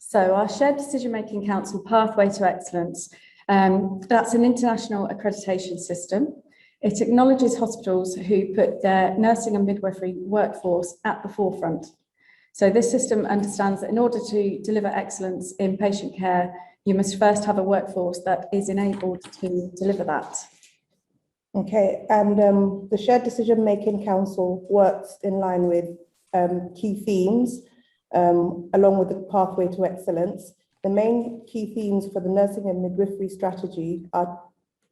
So our Shared Decision-Making Council Pathway to Excellence, that's an international accreditation system. It acknowledges hospitals who put their nursing and midwifery workforce at the forefront. So this system understands that in order to deliver excellence in patient care, you must first have a workforce that is enabled to deliver that. Okay, and the Shared Decision-Making Council works in line with key themes, along with the Pathway to Excellence. The main key themes for the nursing and midwifery strategy are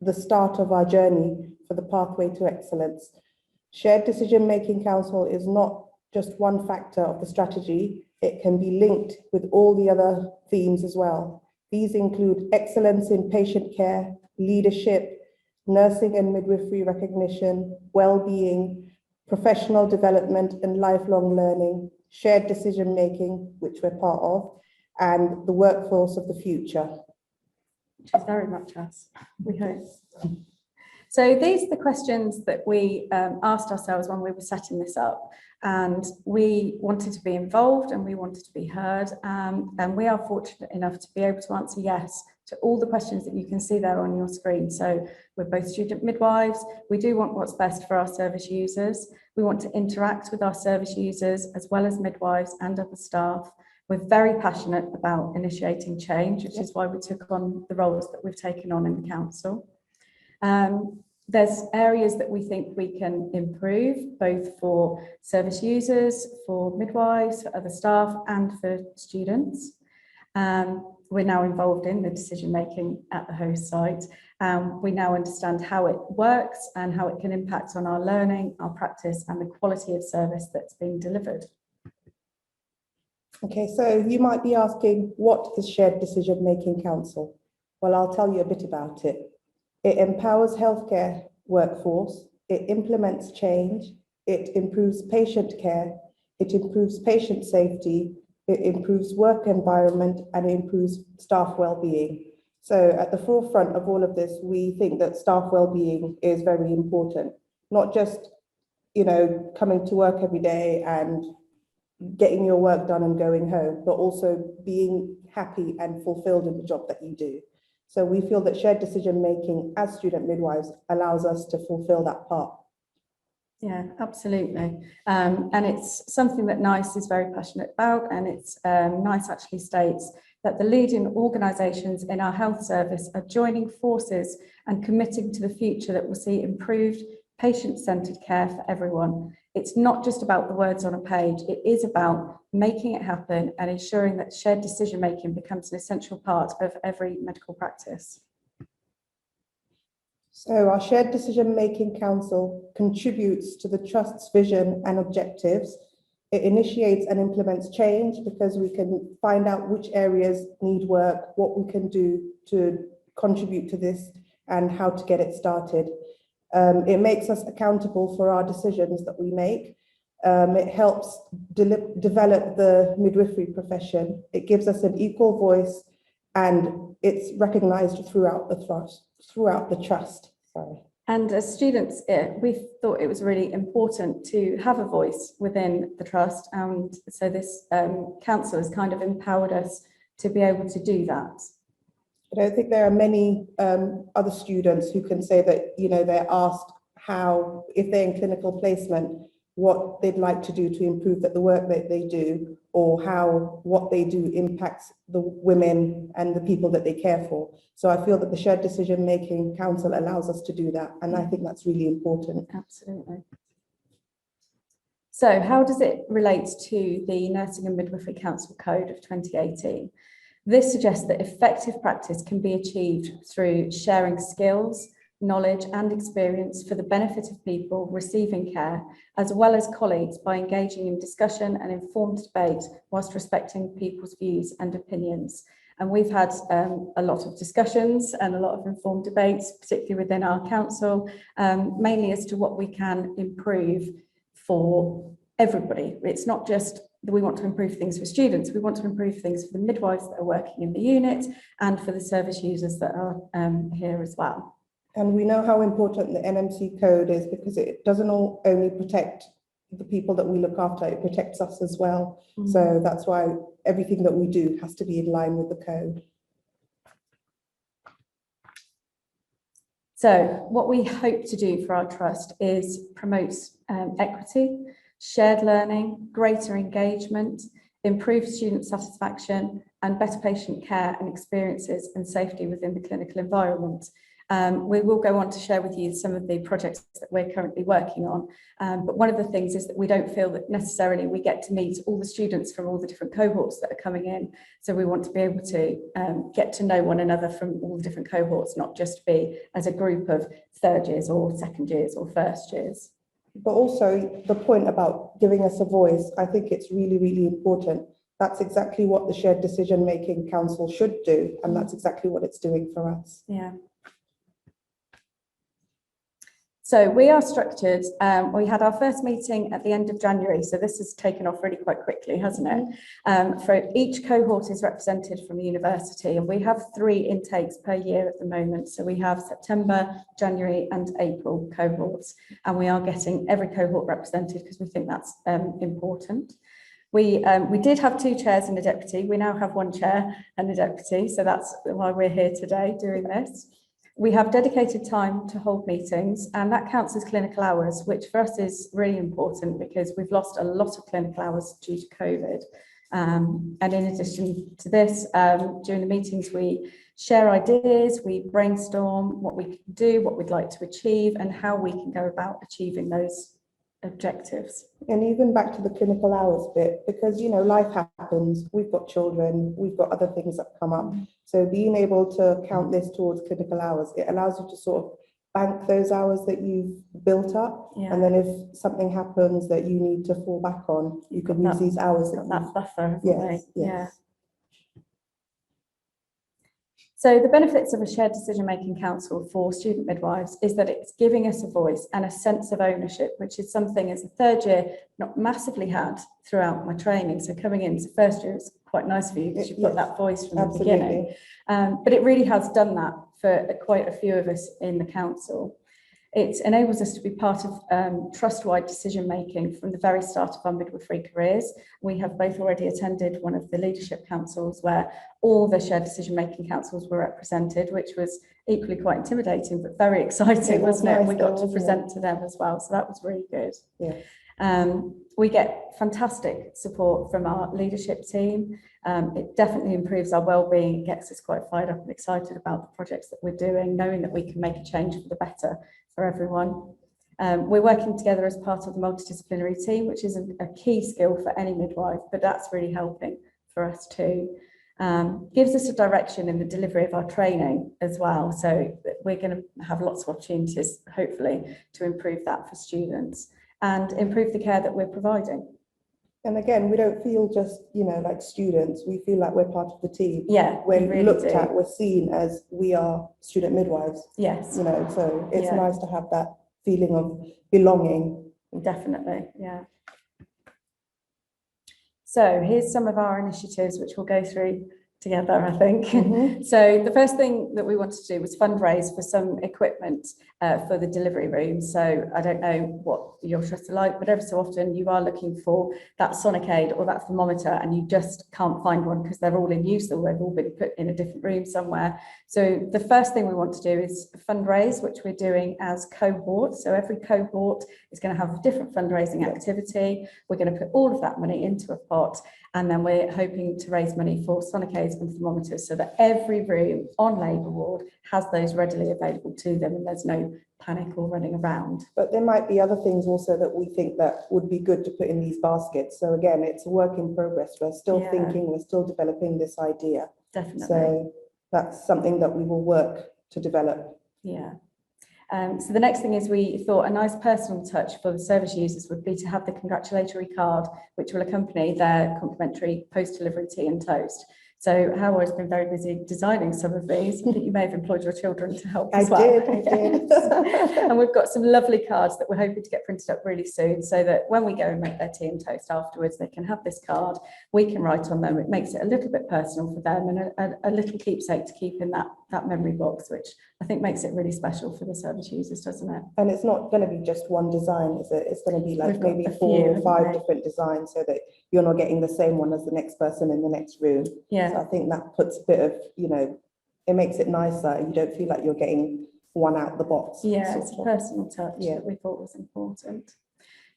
the start of our journey for the Pathway to Excellence. Shared Decision-Making Council is not just one factor of the strategy, it can be linked with all the other themes as well. These include excellence in patient care, leadership, nursing and midwifery recognition, well-being, professional development and lifelong learning, shared decision-making, which we're part of, and the workforce of the future. Which is very much us, we hope. So these are the questions that we asked ourselves when we were setting this up, and we wanted to be involved and we wanted to be heard, and we are fortunate enough to be able to answer yes to all the questions that you can see there on your screen. So we're both student midwives, we do want what's best for our service users, we want to interact with our service users as well as midwives and other staff. We're very passionate about initiating change, which is why we took on the roles that we've taken on in the council. There's areas that we think we can improve, both for service users, for midwives, for other staff, and for students. We're now involved in the decision-making at the host site. We now understand how it works and how it can impact on our learning, our practice, and the quality of service that's being delivered. Okay, so you might be asking, what is Shared Decision-Making Council? Well, I'll tell you a bit about it. It empowers healthcare workforce, it implements change, it improves patient care, it improves patient safety, it improves work environment, and it improves staff well-being. So at the forefront of all of this, we think that staff well-being is very important, not just, coming to work every day and getting your work done and going home, but also being happy and fulfilled in the job that you do. So we feel that shared decision-making as student midwives allows us to fulfill that part. Yeah, absolutely. And it's something that NICE is very passionate about, and it's NICE actually states that the leading organisations in our health service are joining forces and committing to the future that will see improved patient-centred care for everyone. It's not just about the words on a page, it is about making it happen and ensuring that shared decision-making becomes an essential part of every medical practice. So our Shared Decision-Making Council contributes to the Trust's vision and objectives. It initiates and implements change because we can find out which areas need work, what we can do to contribute to this, and how to get it started. It makes us accountable for our decisions that we make. It helps develop the midwifery profession. It gives us an equal voice, and it's recognised throughout the trust. Sorry. And as students, we thought it was really important to have a voice within the trust, and so this council has kind of empowered us to be able to do that. I don't think there are many other students who can say that, they're asked how, if they're in clinical placement, what they'd like to do to improve that the work that they do, or how what they do impacts the women and the people that they care for. So I feel that the Shared Decision-Making Council allows us to do that, and I think that's really important. Absolutely. So how does it relate to the Nursing and Midwifery Council Code of 2018? This suggests that effective practice can be achieved through sharing skills, knowledge and experience for the benefit of people receiving care, as well as colleagues, by engaging in discussion and informed debate whilst respecting people's views and opinions. And we've had a lot of discussions and a lot of informed debates, particularly within our council, mainly as to what we can improve for everybody. It's not just that we want to improve things for students, we want to improve things for the midwives that are working in the unit and for the service users that are here as well. And we know how important the NMC code is, because it doesn't only protect the people that we look after, it protects us as well. So that's why everything that we do has to be in line with the code. So what we hope to do for our trust is promote equity, shared learning, greater engagement, improve student satisfaction, and better patient care and experiences and safety within the clinical environment. We will go on to share with you some of the projects that we're currently working on. But one of the things is that we don't feel that necessarily we get to meet all the students from all the different cohorts that are coming in. So we want to be able to get to know one another from all the different cohorts, not just be as a group of third years or second years or first years. But also the point about giving us a voice, I think it's really, really important. That's exactly what the Shared Decision Making Council should do. And that's exactly what it's doing for us. Yeah. So we are structured, we had our first meeting at the end of January, so this has taken off really quite quickly, hasn't it? For each cohort is represented from a university, and we have 3 intakes per year at the moment. So we have September, January and April cohorts, and we are getting every cohort represented because we think that's important. We did have 2 chairs and a deputy. We now have 1 chair and a deputy, so that's why we're here today doing this. We have dedicated time to hold meetings, and that counts as clinical hours, which for us is really important because we've lost a lot of clinical hours due to COVID. And in addition to this, during the meetings, we share ideas, we brainstorm what we can do, what we'd like to achieve, and how we can go about achieving those objectives. And even back to the clinical hours bit, because, you know, life happens, we've got children, we've got other things that come up. So being able to count this towards clinical hours, it allows you to sort of bank those hours that you've built up. Yeah. And then if something happens that you need to fall back on, you can use these hours. That buffer. Yes, yes. Yeah. So the benefits of a shared decision-making council for student midwives is that it's giving us a voice and a sense of ownership, which is something as a third year not massively had throughout my training. So coming into first year is quite nice for you because you've got that voice from the beginning. But it really has done that for quite a few of us in the council. It enables us to be part of trust-wide decision-making from the very start of our midwifery careers. We have both already attended one of the leadership councils where all the shared decision-making councils were represented, which was equally quite intimidating, but very exciting, wasn't it? We got to present to them as well, so that was really good. Yeah. We get fantastic support from our leadership team. It definitely improves our well-being. It gets us quite fired up and excited about the projects that we're doing, knowing that we can make a change for the better for everyone. We're working together as part of the multidisciplinary team, which is a key skill for any midwife, but that's really helping for us too. Gives us a direction in the delivery of our training as well. So we're going to have lots of opportunities, hopefully, to improve that for students and improve the care that we're providing. And again, we don't feel just, you know, like students, we feel like we're part of the team. Yeah, When really looked at, we're seen as we are student midwives. Yes. You know, so it's nice to have that feeling of belonging. Definitely, yeah. So here's some of our initiatives, which we'll go through together, I think. So the first thing that we wanted to do was fundraise for some equipment for the delivery room. So I don't know what your trusts are like, but every so often you are looking for that sonic aid or that thermometer and you just can't find one because they're all in use or they've all been put in a different room somewhere. So the first thing we want to do is fundraise, which we're doing as cohorts. So every cohort is going to have a different fundraising activity. We're going to put all of that money into a pot, and then we're hoping to raise money for sonic aids and thermometers so that every room on labour ward has those readily available to them and there's no panic or running around. But there might be other things also that we think that would be good to put in these baskets. So again, it's a work in progress. We're still thinking, we're still developing this idea. Definitely. So that's something that we will work to develop. Yeah. So the next thing is we thought a nice personal touch for the service users would be to have the congratulatory card, which will accompany their complimentary post-delivery tea and toast. So Hauwa has been very busy designing some of these. I think you may have employed your children to help as well. I did. And we've got some lovely cards that we're hoping to get printed up really soon so that when we go and make their tea and toast afterwards, they can have this card, we can write on them. It makes it a little bit personal for them and a little keepsake to keep in that that memory box, which I think makes it really special for the service users, doesn't it? And it's not going to be just one design, is it? It's going to be like We've got maybe a 4 few, or 5 haven't we? different designs, so that you're not getting the same one as the next person in the next room. So Yeah, I think that puts a bit of, it makes it nicer. You don't feel like you're getting one out the box. yeah, it's a sort of. personal touch Yeah. that we thought was important.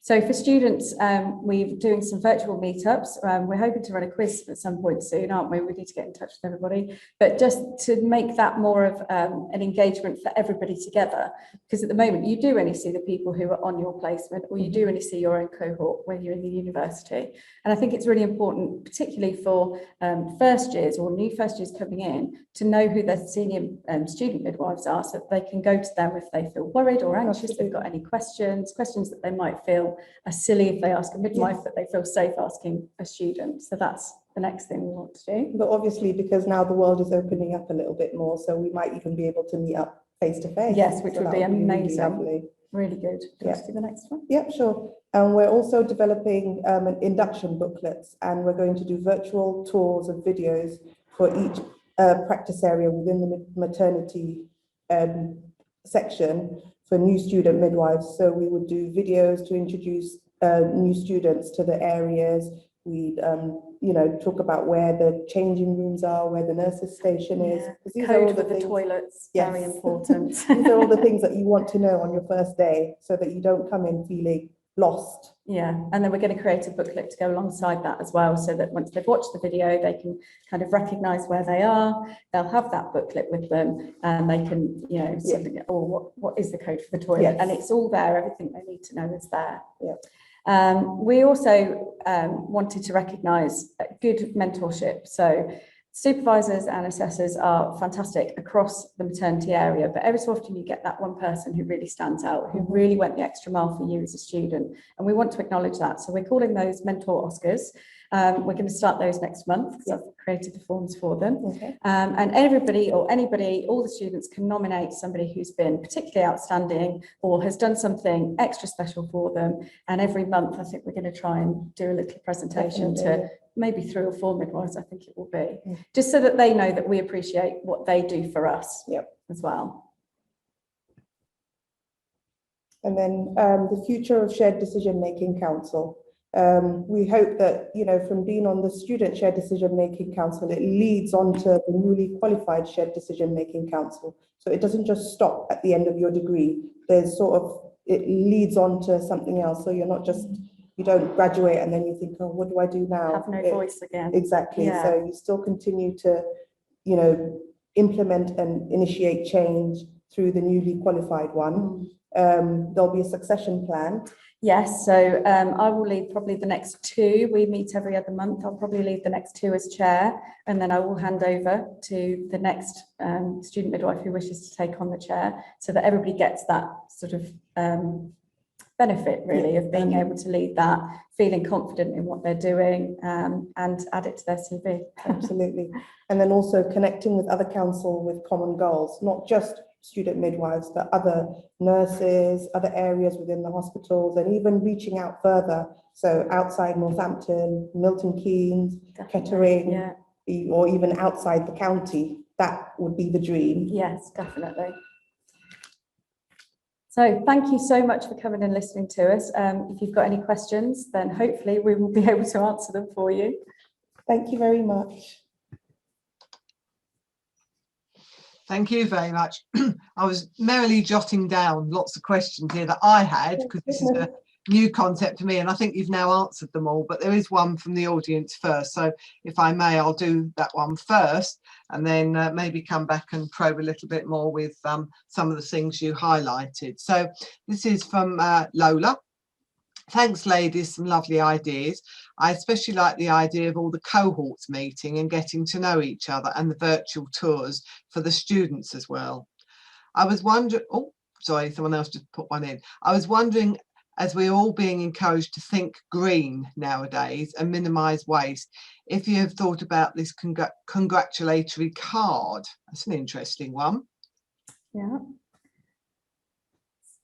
So for students, we're doing some virtual meetups. We're hoping to run a quiz at some point soon, aren't we? We need to get in touch with everybody. But just to make that more of an engagement for everybody together, because at the moment you do only see the people who are on your placement, or you do only see your own cohort when you're in the university. And I think it's really important, particularly for first years or new first years coming in, to know who their senior student midwives are, so that they can go to them if they feel worried or anxious, they've got any questions that they might feel are silly if they ask a midwife, Yes. but they feel safe asking a student. So that's the next thing we want to do. But obviously, because now the world is opening up a little bit more, so we might even be able to meet up face to face. Yes, which So would that be really amazing. lovely. Really good. Do you want Yeah. to do the next one? Yep, sure. And we're also developing an induction booklets, and we're going to do virtual tours of videos for each practice area within the maternity section for new student midwives. So we would do videos to introduce new students to the areas. We'd, talk about where the changing rooms are, where the nurses' station is. Yeah. 'Cause these are all Code the for the things- toilets, Yes. very important. These are all the things that you want to know on your first day, so that you don't come in feeling lost. Yeah, and then we're going to create a booklet to go alongside that as well, so that once they've watched the video, they can kind of recognise where they are. They'll have that booklet with them, and they can, something. Oh, what is the code for the toilet? Yes. And it's all there. Everything they need to know is there. Yeah. We also wanted to recognise good mentorship. So supervisors and assessors are fantastic across the maternity area, but every so often you get that one person who really stands out, who really went the extra mile for you as a student. And we want to acknowledge that. So we're calling those Mentor Oscars. We're going to start those next month, because I've created the forms for them. Okay. And everybody or anybody, all the students can nominate somebody who's been particularly outstanding or has done something extra special for them. And every month, I think we're going to try and do a little presentation Definitely. to maybe 3 or 4 midwives, I think it will be, just so that they know that we appreciate what they do for us. Yep. As well. And then the future of Shared Decision Making Council. We hope that, from being on the Student Shared Decision Making Council, it leads on to the newly qualified Shared Decision Making Council. So it doesn't just stop at the end of your degree. It leads on to something else. So you're not just, you don't graduate and then you think, oh, what do I do now? Have no voice again. Exactly. Yeah. So you still continue to, implement and initiate change through the newly qualified one. There'll be a succession plan. Yes, so I will lead probably the next 2. We meet every other month. I'll probably lead the next 2 as chair, and then I will hand over to the next student midwife who wishes to take on the chair, so that everybody gets that sort of benefit, really, of being able to lead that, feeling confident in what they're doing, and add it to their CV. Absolutely. And then also connecting with other council with common goals, not just student midwives, but other nurses, other areas within the hospitals, and even reaching out further. So outside Northampton, Milton Keynes, Kettering, or even outside the county, that would be the dream. Yes, definitely. So thank you so much for coming and listening to us. If you've got any questions, then hopefully we will be able to answer them for you. Thank you very much. Thank you very much. I was merrily jotting down lots of questions here that I had, because this is a new concept to me, and I think you've now answered them all, but there is one from the audience first. So if I may, I'll do that one first, and then maybe come back and probe a little bit more with some of the things you highlighted. So this is from Lola. Thanks, ladies, some lovely ideas. I especially like the idea of all the cohorts meeting and getting to know each other, and the virtual tours for the students as well. I was wondering, oh, sorry, someone else just put one in. I was wondering, as we're all being encouraged to think green nowadays and minimise waste, if you have thought about this congratulatory card. That's an interesting one. Yeah.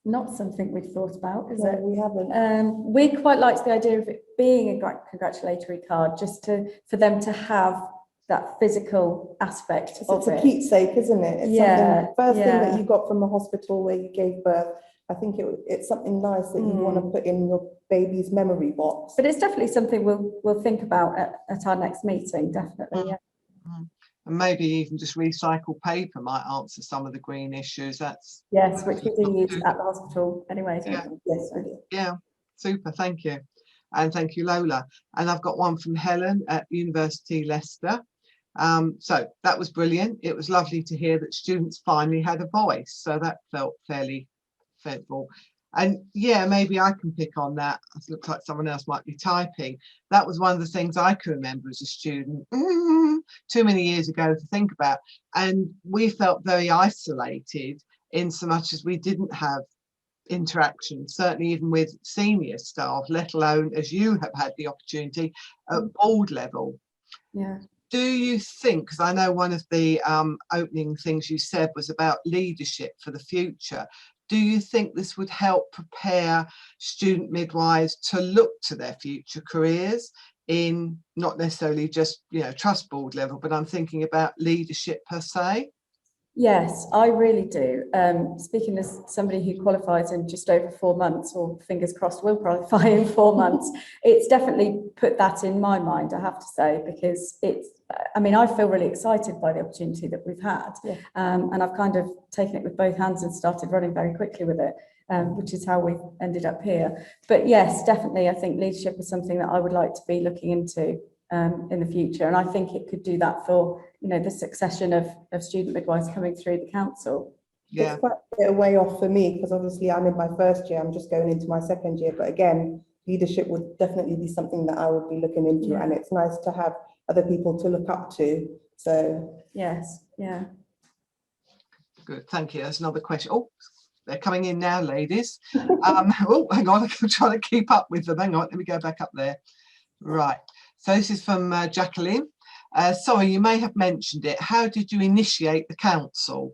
Not something we've thought about, is No, it? we haven't. We quite liked the idea of it being a congratulatory card, just for them to have that physical aspect of It's a it. keepsake, isn't it? It's Yeah, something, first thing yeah. that you got from a hospital where you gave birth. I think it's something nice that you want to put in your baby's memory box. But it's definitely something we'll think about at our next meeting, definitely. Yeah. And maybe even just recycled paper might answer some of the green issues. That's Yes, which we do use at the hospital anyway. Yeah. Yes, I do. Yeah, super, thank you. And thank you, Lola. And I've got one from Helen at University Leicester. So that was brilliant. It was lovely to hear that students finally had a voice. So that felt fairly faithful. And yeah, maybe I can pick on that. It looks like someone else might be typing. That was one of the things I can remember as a student too many years ago to think about. And we felt very isolated in so much as we didn't have interaction, certainly even with senior staff, let alone as you have had the opportunity at board level. Yeah. Do you think, because I know one of the opening things you said was about leadership for the future, do you think this would help prepare student midwives to look to their future careers in not necessarily just, you know, trust board level, but I'm thinking about leadership per se? Yes, I really do. Speaking as somebody who qualifies in just over 4 months, or fingers crossed will qualify in 4 months, it's definitely put that in my mind, I have to say, because I mean, I feel really excited by the opportunity that we've had. Yeah. And I've kind of taken it with both hands and started running very quickly with it, which is how we've ended up here. But yes, definitely, I think leadership is something that I would like to be looking into in the future, and I think it could do that for, you know, the succession of student midwives coming through the council. Yeah. It's quite a bit way off for me because obviously I'm in my first year, I'm just going into my second year, but again, leadership would definitely be something that I would be looking into. Yeah. And it's nice to have other people to look up to. So Yes, yeah. Good, thank you. There's another question. Oh, they're coming in now, ladies. Oh, hang on, I'm trying to keep up with them. Hang on, let me go back up there. Right, so this is from Jacqueline. Sorry, you may have mentioned it. How did you initiate the council?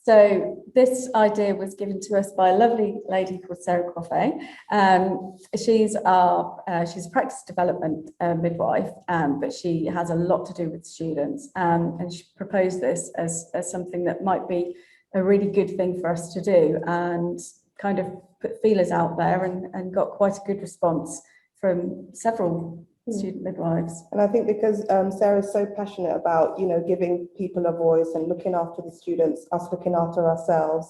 So this idea was given to us by a lovely lady called Sarah Coffey. She's a practice development midwife, but she has a lot to do with students. And she proposed this as something that might be a really good thing for us to do, and kind of put feelers out there and got quite a good response from several student midwives. And I think because Sarah's so passionate about, you know, giving people a voice and looking after the students, us looking after ourselves,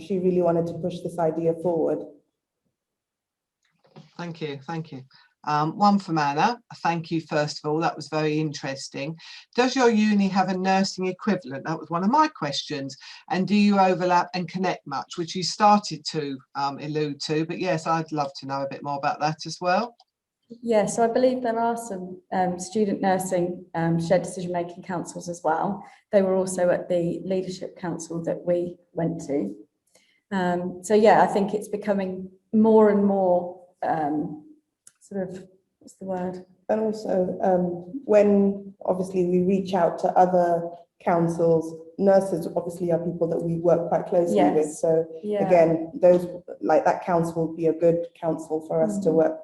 she really wanted to push this idea forward. Thank you, thank you. One from Anna. Thank you, first of all. That was very interesting. Does your uni have a nursing equivalent? That was one of my questions. And do you overlap and connect much, which you started to allude to? But yes, I'd love to know a bit more about that as well. Yeah, so I believe there are some student nursing shared decision-making councils as well. They were also at the leadership council that we went to. So yeah, I think it's becoming more and more sort of, what's the word? And also when obviously we reach out to other councils, nurses obviously are people that we work quite closely with. So yeah. Again, those like that council would be a good council for us to work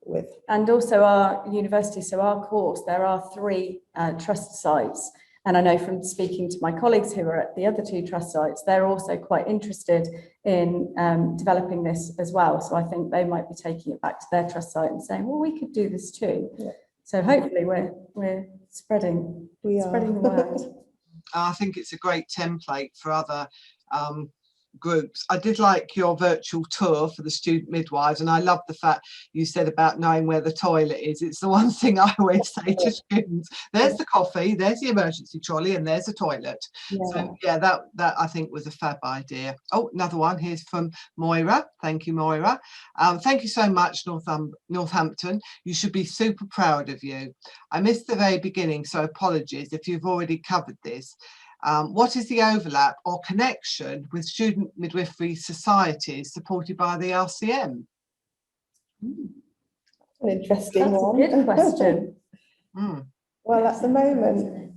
with. And also our university, so our course, there are 3 trust sites. And I know from speaking to my colleagues who are at the other 2 trust sites, they're also quite interested in developing this as well. So I think they might be taking it back to their trust site and saying, well, we could do this too. Yeah. So hopefully we're spreading the word. I think it's a great template for other groups. I did like your virtual tour for the student midwives, and I love the fact you said about knowing where the toilet is. It's the one thing I always say to students: there's the coffee, there's the emergency trolley, and there's the toilet. Yeah. So yeah, that I think was a fab idea. Oh, another one here's from Moira. Thank you, Moira. Thank you so much, Northampton. You should be super proud of you. I missed the very beginning, so apologies if you've already covered this. What is the overlap or connection with student midwifery societies supported by the RCM? An interesting That's one. a good question. Well, at the moment,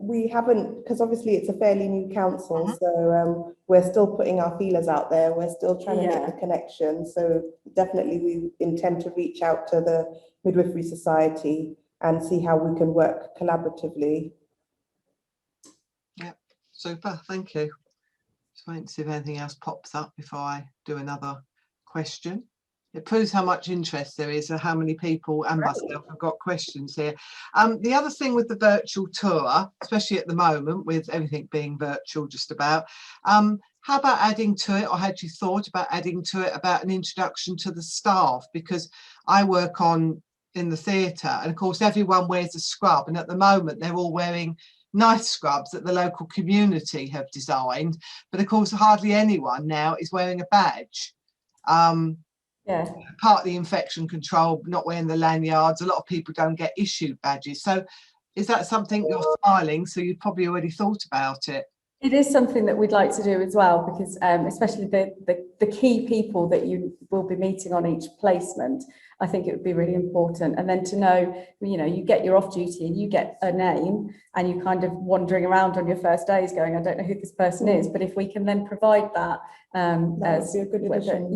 we haven't, because obviously it's a fairly new council, so we're still putting our feelers out there. We're still trying to make the connection. So definitely we intend to reach out to the Midwifery Society and see how we can work collaboratively. Yeah, super, thank you. Just waiting to see if anything else pops up before I do another question. It proves how much interest there is and how many people and myself have got questions here. The other thing with the virtual tour, especially at the moment with everything being virtual just about, how about adding to it, or had you thought about adding to it about an introduction to the staff? Because I work in the theatre, and of course everyone wears a scrub, and at the moment they're all wearing nice scrubs that the local community have designed, but of course hardly anyone now is wearing a badge. Yeah. Partly infection control, not wearing the lanyards. A lot of people don't get issued badges. So is that something you're filing? So you've probably already thought about it. It is something that we'd like to do as well, because especially the key people that you will be meeting on each placement, I think it would be really important. And then to know, you know, you get your off duty and you get a name and you kind of wandering around on your first days going, I don't know who this person is. But if we can then provide that, that would be a good addition.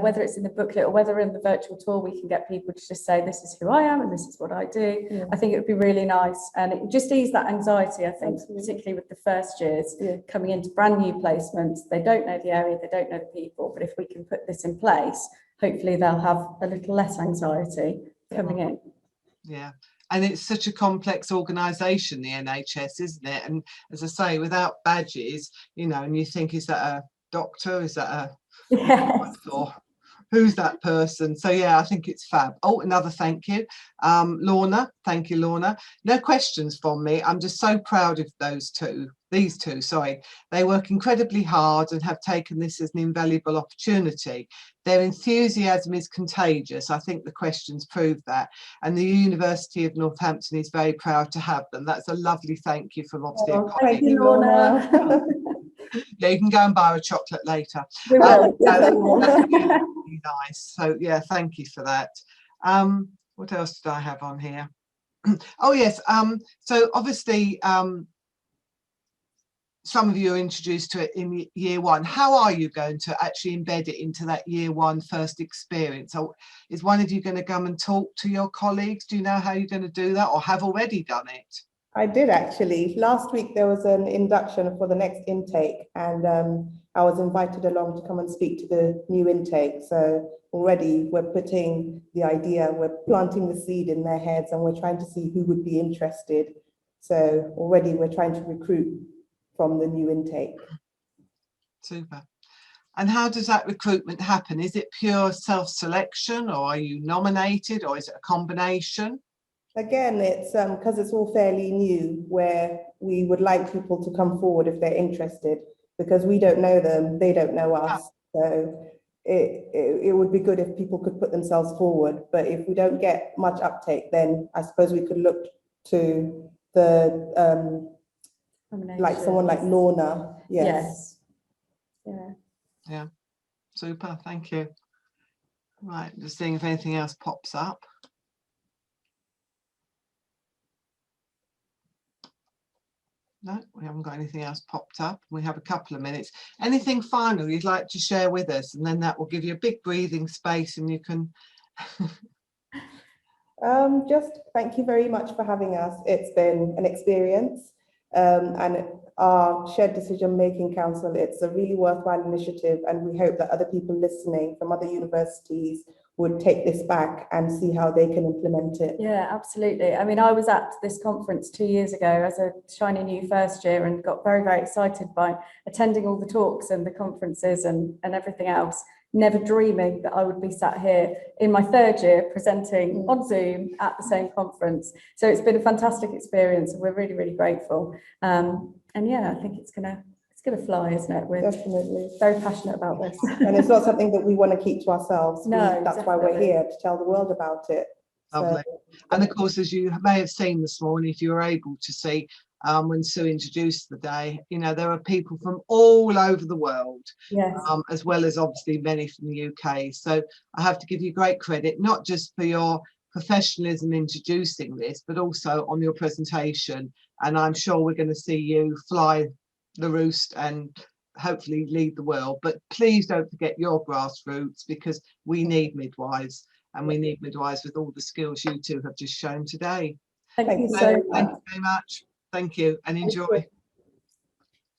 whether it's in the booklet or whether in the virtual tour, we can get people to just say, this is who I am and this is what I do. Yeah. I think it would be really nice, and it would just ease that anxiety, I think. Absolutely. Particularly with the first years coming into brand new placements. They don't know the area, they don't know the people, but if we can put this in place, hopefully they'll have a little less anxiety coming in. Yeah. And it's such a complex organisation, the NHS, isn't it? And as I say, without badges, you know, and you think, is that a doctor? Is that a... Yes. Or who's that person? So yeah, I think it's fab. Oh, another thank you. Lorna, thank you, Lorna. No questions from me. I'm just so proud of these two, sorry. They work incredibly hard and have taken this as an invaluable opportunity. Their enthusiasm is contagious. I think the questions prove that. And the University of Northampton is very proud to have them. That's a lovely thank you from obviously a colleague. Thank you, Lorna. Yeah, you can go and buy a chocolate later. We will. That's really nice. So yeah, thank you for that. What else did I have on here? Oh yes, so obviously some of you are introduced to it in year one. How are you going to actually embed it into that year one first experience? So is one of you going to come and talk to your colleagues? Do you know how you're going to do that, or have already done it? I did actually. Last week there was an induction for the next intake, and I was invited along to come and speak to the new intake. So already we're putting the idea, we're planting the seed in their heads, and we're trying to see who would be interested. So already we're trying to recruit from the new intake. Super. And how does that recruitment happen? Is it pure self-selection, or are you nominated, or is it a combination? Again, it's because it's all fairly new, where we would like people to come forward if they're interested, because we don't know them, they don't know us. So it would be good if people could put themselves forward. But if we don't get much uptake, then I suppose we could look to the like someone like Lorna. Yes. Yeah. Yeah. Super. Thank you. Right. Just seeing if anything else pops up. No, we haven't got anything else popped up. We have a couple of minutes. Anything final you'd like to share with us? And then that will give you a big breathing space and you can... Just thank you very much for having us. It's been an experience. And our Shared Decision Making Council, it's a really worthwhile initiative, and we hope that other people listening from other universities would take this back and see how they can implement it. Yeah, absolutely. I mean, I was at this conference 2 years ago as a shiny new first year and got very, very excited by attending all the talks and the conferences and everything else, never dreaming that I would be sat here in my third year presenting on Zoom at the same conference. So it's been a fantastic experience, and we're really, really grateful. And yeah, I think it's gonna fly, isn't it? We're definitely very passionate about this. And it's not something that we want to keep to ourselves. No, that's why we're here, to tell the world about it. Lovely. So, and of course, as you may have seen this morning, if you were able to see, when Sue introduced the day, you know, there are people from all over the world, yes, as well as obviously many from the UK. So I have to give you great credit, not just for your professionalism introducing this, but also on your presentation. And I'm sure we're going to see you fly the roost and hopefully lead the world. But please don't forget your grassroots, because we need midwives, and we need midwives with all the skills you two have just shown today. Thank Thank you you so very much. Thank you very much. Thank you and enjoy.